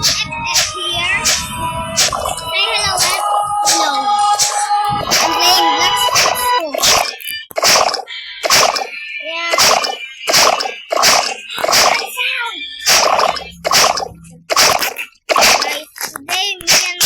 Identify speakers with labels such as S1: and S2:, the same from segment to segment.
S1: FF here. Say hello, F. Hello. I'm playing Black School. Yeah. What sound? Guys, today me and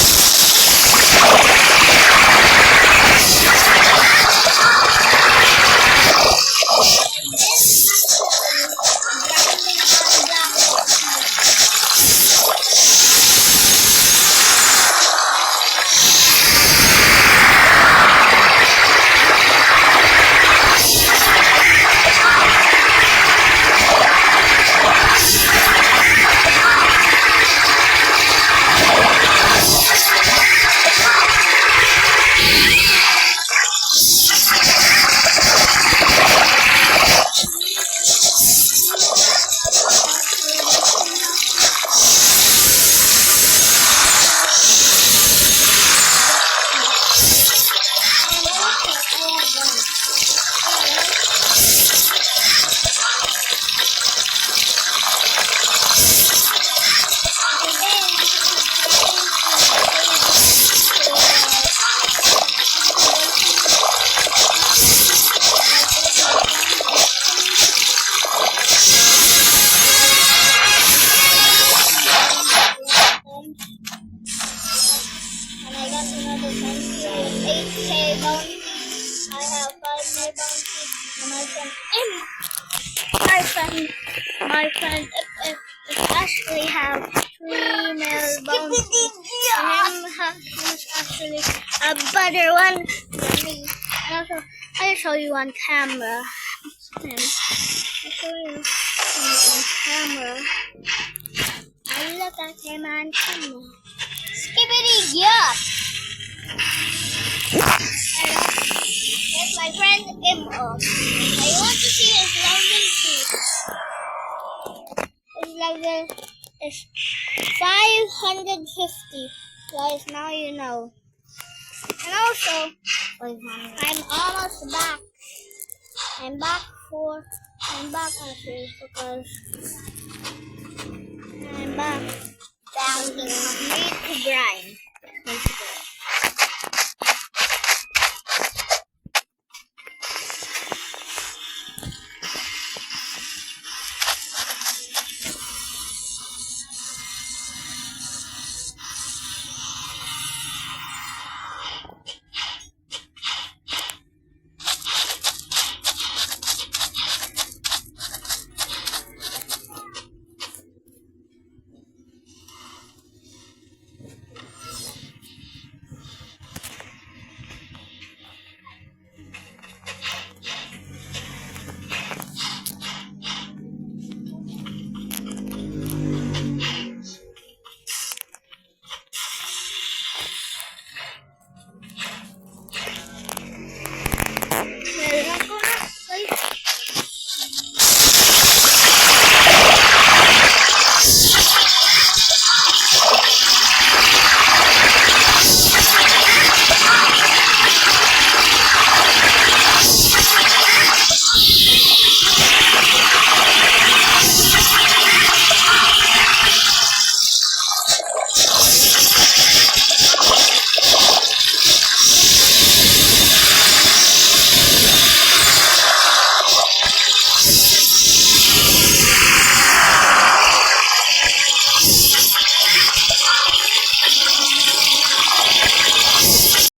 S1: I got another 8K bounty. I have 5K bounty. And my friend FF actually have 3 mil bounty. And he's actually a better one than me. And also, I'll show you on camera. And I'll show you on camera. I look at him on camera. Skibbity yuck! That's my friend Immo. I want to see his level 2. His level is 550. Guys, now you know. And also, I'm almost back. I'm back actually because I'm back. Need to grind.